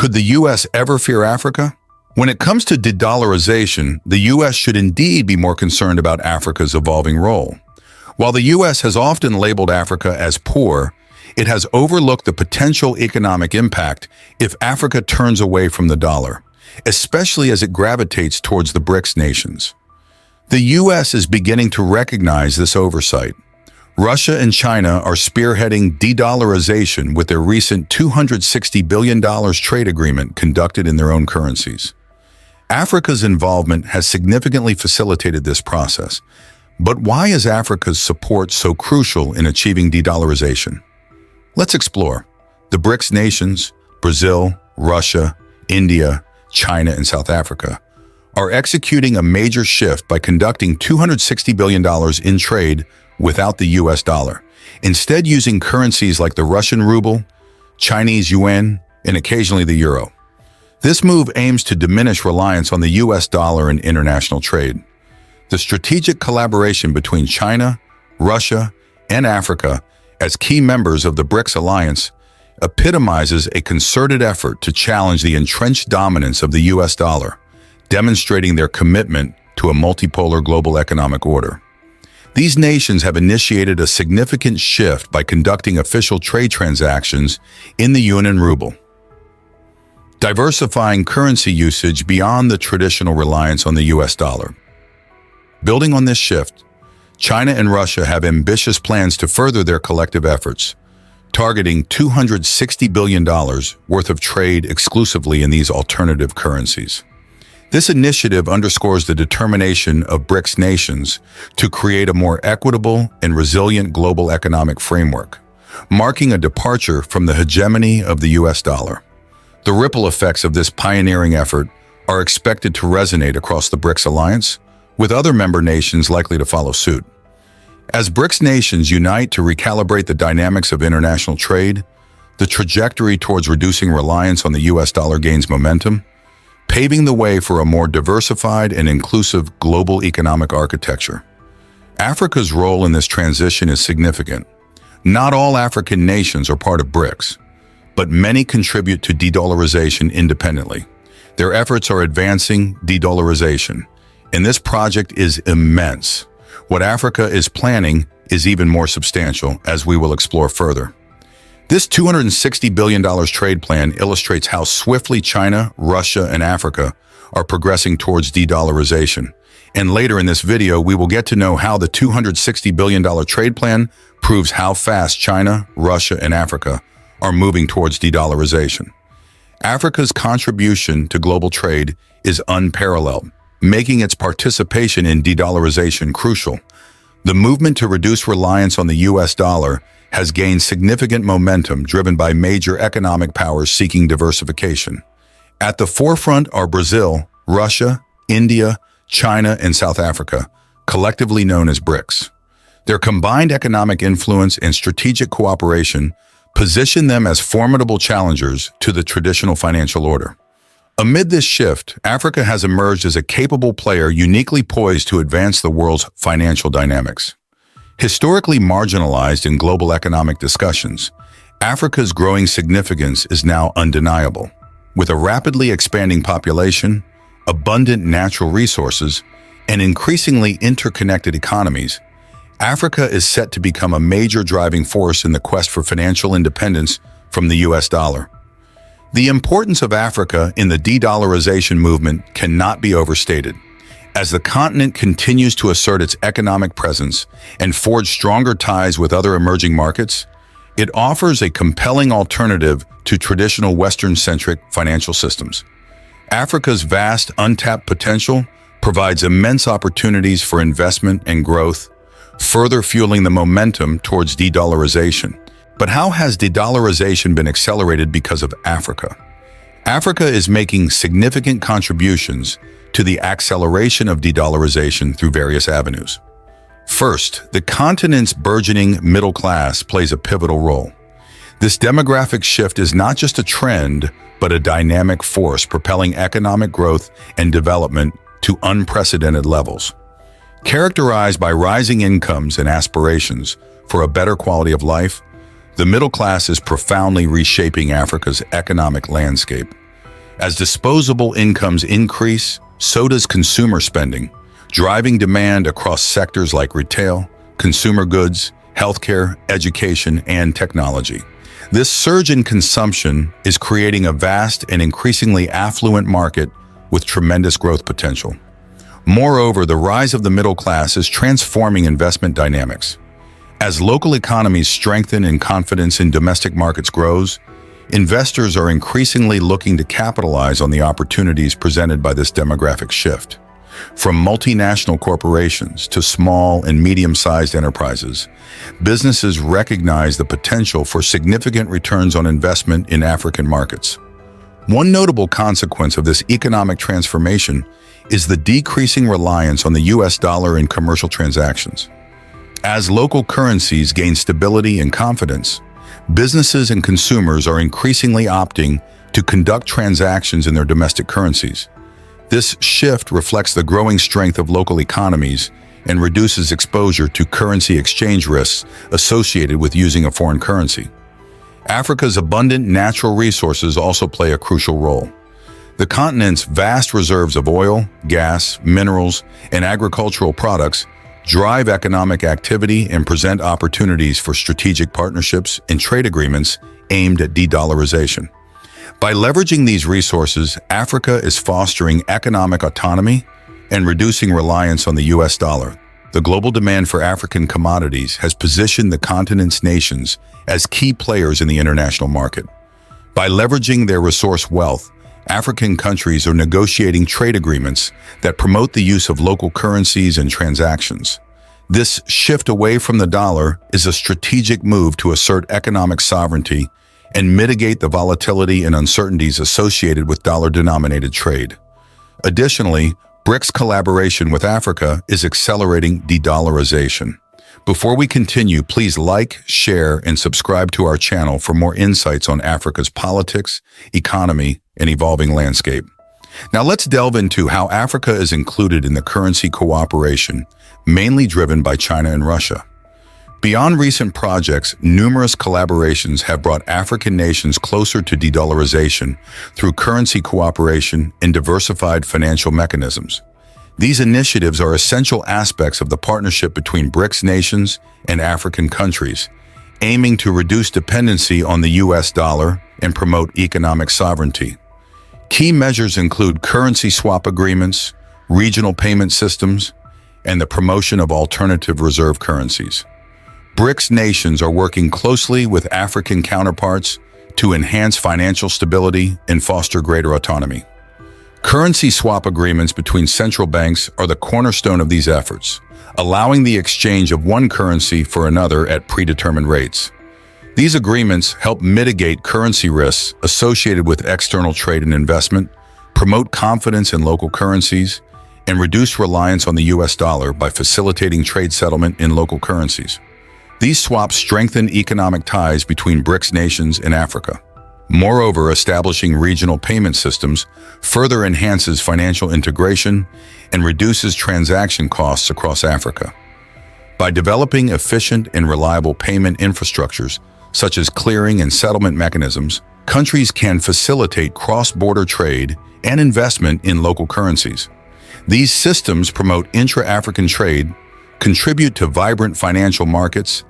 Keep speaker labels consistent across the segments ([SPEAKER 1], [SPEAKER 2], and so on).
[SPEAKER 1] Could the U.S. ever fear Africa? When it comes to de-dollarization, the U.S. should indeed be more concerned about Africa's evolving role. While the U.S. has often labeled Africa as poor, it has overlooked the potential economic impact if Africa turns away from the dollar, especially as it gravitates towards the BRICS nations. The U.S. is beginning to recognize this oversight. Russia and China are spearheading de-dollarization with their recent $260 billion trade agreement conducted in their own currencies. Africa's involvement has significantly facilitated this process. But why is Africa's support so crucial in achieving de-dollarization? Let's explore. The BRICS nations, Brazil, Russia, India, China, and South Africa, are executing a major shift by conducting $260 billion in trade without the US dollar, instead using currencies like the Russian ruble, Chinese yuan, and occasionally the euro. This move aims to diminish reliance on the US dollar in international trade. The strategic collaboration between China, Russia, and Africa as key members of the BRICS alliance epitomizes a concerted effort to challenge the entrenched dominance of the US dollar, demonstrating their commitment to a multipolar global economic order. These nations have initiated a significant shift by conducting official trade transactions in the yuan and ruble, diversifying currency usage beyond the traditional reliance on the US dollar. Building on this shift, China and Russia have ambitious plans to further their collective efforts, targeting $260 billion worth of trade exclusively in these alternative currencies. This initiative underscores the determination of BRICS nations to create a more equitable and resilient global economic framework, marking a departure from the hegemony of the US dollar. The ripple effects of this pioneering effort are expected to resonate across the BRICS alliance, with other member nations likely to follow suit. As BRICS nations unite to recalibrate the dynamics of international trade, the trajectory towards reducing reliance on the US dollar gains momentum, paving the way for a more diversified and inclusive global economic architecture. Africa's role in this transition is significant. Not all African nations are part of BRICS, but many contribute to de-dollarization independently. Their efforts are advancing de-dollarization, and this project is immense. What Africa is planning is even more substantial, as we will explore further. This $260 billion trade plan illustrates how swiftly China, Russia, and Africa are progressing towards de-dollarization. And later in this video, we will get to know how the $260 billion trade plan proves how fast China, Russia, and Africa are moving towards de-dollarization. Africa's contribution to global trade is unparalleled, making its participation in de-dollarization crucial. The movement to reduce reliance on the US dollar has gained significant momentum driven by major economic powers seeking diversification. At the forefront are Brazil, Russia, India, China, and South Africa, collectively known as BRICS. Their combined economic influence and strategic cooperation position them as formidable challengers to the traditional financial order. Amid this shift, Africa has emerged as a capable player uniquely poised to advance the world's financial dynamics. Historically marginalized in global economic discussions, Africa's growing significance is now undeniable. With a rapidly expanding population, abundant natural resources, and increasingly interconnected economies, Africa is set to become a major driving force in the quest for financial independence from the US dollar. The importance of Africa in the de-dollarization movement cannot be overstated. As the continent continues to assert its economic presence and forge stronger ties with other emerging markets, it offers a compelling alternative to traditional Western-centric financial systems. Africa's vast, untapped potential provides immense opportunities for investment and growth, further fueling the momentum towards de-dollarization. But how has de-dollarization been accelerated because of Africa? Africa is making significant contributions to the acceleration of de-dollarization through various avenues. First, the continent's burgeoning middle class plays a pivotal role. This demographic shift is not just a trend, but a dynamic force propelling economic growth and development to unprecedented levels. Characterized by rising incomes and aspirations for a better quality of life, the middle class is profoundly reshaping Africa's economic landscape. As disposable incomes increase, so does consumer spending, driving demand across sectors like retail, consumer goods, healthcare, education, and technology. This surge in consumption is creating a vast and increasingly affluent market with tremendous growth potential. Moreover, the rise of the middle class is transforming investment dynamics. As local economies strengthen and confidence in domestic markets grows, investors are increasingly looking to capitalize on the opportunities presented by this demographic shift. From multinational corporations to small and medium-sized enterprises, businesses recognize the potential for significant returns on investment in African markets. One notable consequence of this economic transformation is the decreasing reliance on the US dollar in commercial transactions. As local currencies gain stability and confidence, businesses and consumers are increasingly opting to conduct transactions in their domestic currencies. This shift reflects the growing strength of local economies and reduces exposure to currency exchange risks associated with using a foreign currency. Africa's abundant natural resources also play a crucial role. The continent's vast reserves of oil, gas, minerals, and agricultural products drive economic activity and present opportunities for strategic partnerships and trade agreements aimed at de-dollarization. By leveraging these resources, Africa is fostering economic autonomy and reducing reliance on the US dollar. The global demand for African commodities has positioned the continent's nations as key players in the international market. By leveraging their resource wealth, African countries are negotiating trade agreements that promote the use of local currencies and transactions. This shift away from the dollar is a strategic move to assert economic sovereignty and mitigate the volatility and uncertainties associated with dollar-denominated trade. Additionally, BRICS collaboration with Africa is accelerating de-dollarization. Before we continue, please like, share, and subscribe to our channel for more insights on Africa's politics, economy, and evolving landscape. Now let's delve into how Africa is included in the currency cooperation, mainly driven by China and Russia. Beyond recent projects, numerous collaborations have brought African nations closer to de-dollarization through currency cooperation and diversified financial mechanisms. These initiatives are essential aspects of the partnership between BRICS nations and African countries, aiming to reduce dependency on the US dollar and promote economic sovereignty. Key measures include currency swap agreements, regional payment systems, and the promotion of alternative reserve currencies. BRICS nations are working closely with African counterparts to enhance financial stability and foster greater autonomy. Currency swap agreements between central banks are the cornerstone of these efforts, allowing the exchange of one currency for another at predetermined rates. These agreements help mitigate currency risks associated with external trade and investment, promote confidence in local currencies, and reduce reliance on the US dollar by facilitating trade settlement in local currencies. These swaps strengthen economic ties between BRICS nations and Africa. Moreover, establishing regional payment systems further enhances financial integration and reduces transaction costs across Africa. By developing efficient and reliable payment infrastructures, such as clearing and settlement mechanisms, countries can facilitate cross-border trade and investment in local currencies. These systems promote intra-African trade, contribute to vibrant financial markets,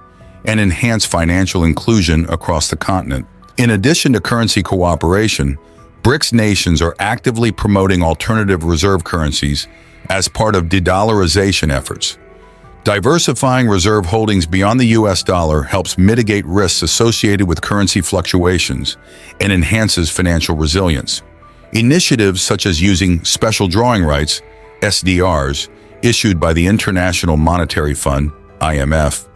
[SPEAKER 1] and enhance financial inclusion across the continent. In addition to currency cooperation, BRICS nations are actively promoting alternative reserve currencies as part of de-dollarization efforts. Diversifying reserve holdings beyond the US dollar helps mitigate risks associated with currency fluctuations and enhances financial resilience. Initiatives such as using special drawing rights, SDRs, issued by the International Monetary Fund, IMF,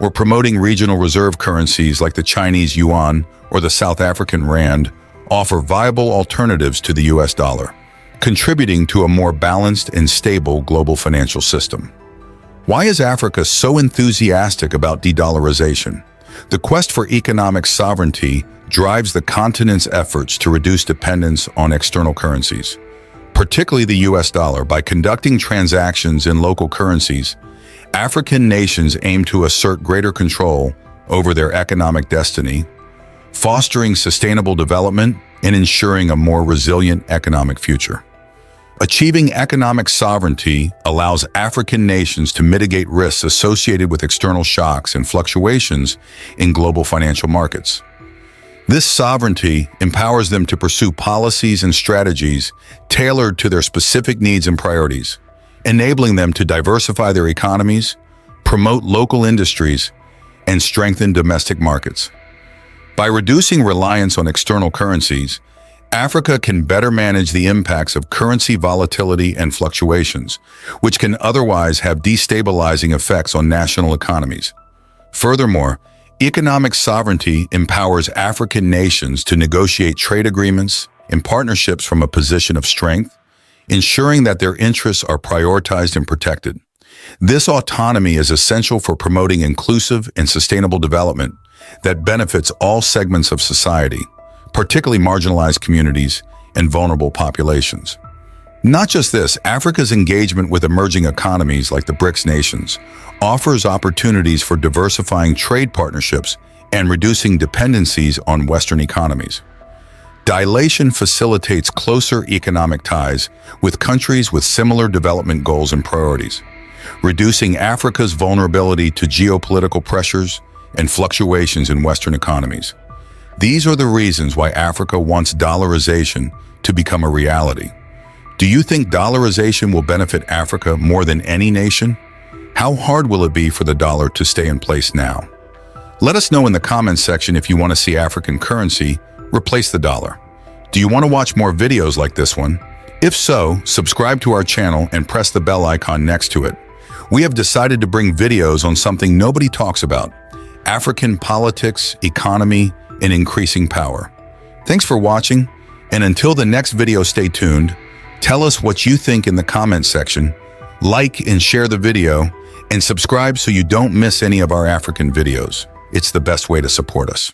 [SPEAKER 1] or promoting regional reserve currencies like the Chinese yuan or the South African rand offer viable alternatives to the US dollar, contributing to a more balanced and stable global financial system. Why is Africa so enthusiastic about de-dollarization? The quest for economic sovereignty drives the continent's efforts to reduce dependence on external currencies, particularly the US dollar. By conducting transactions in local currencies, African nations aim to assert greater control over their economic destiny, fostering sustainable development and ensuring a more resilient economic future. Achieving economic sovereignty allows African nations to mitigate risks associated with external shocks and fluctuations in global financial markets. This sovereignty empowers them to pursue policies and strategies tailored to their specific needs and priorities, enabling them to diversify their economies, promote local industries, and strengthen domestic markets. By reducing reliance on external currencies, Africa can better manage the impacts of currency volatility and fluctuations, which can otherwise have destabilizing effects on national economies. Furthermore, economic sovereignty empowers African nations to negotiate trade agreements and partnerships from a position of strength, ensuring that their interests are prioritized and protected. This autonomy is essential for promoting inclusive and sustainable development that benefits all segments of society, particularly marginalized communities and vulnerable populations. Not just this, Africa's engagement with emerging economies like the BRICS nations offers opportunities for diversifying trade partnerships and reducing dependencies on Western economies. Dilation facilitates closer economic ties with countries with similar development goals and priorities, reducing Africa's vulnerability to geopolitical pressures and fluctuations in Western economies. These are the reasons why Africa wants dollarization to become a reality. Do you think dollarization will benefit Africa more than any nation? How hard will it be for the dollar to stay in place now? Let us know in the comments section if you want to see African currency replace the dollar. Do you want to watch more videos like this one? If so, subscribe to our channel and press the bell icon next to it. We have decided to bring videos on something nobody talks about: African politics, economy, and increasing power. Thanks for watching, and until the next video, stay tuned. Tell us what you think in the comments section, like and share the video, and subscribe so you don't miss any of our African videos. It's the best way to support us.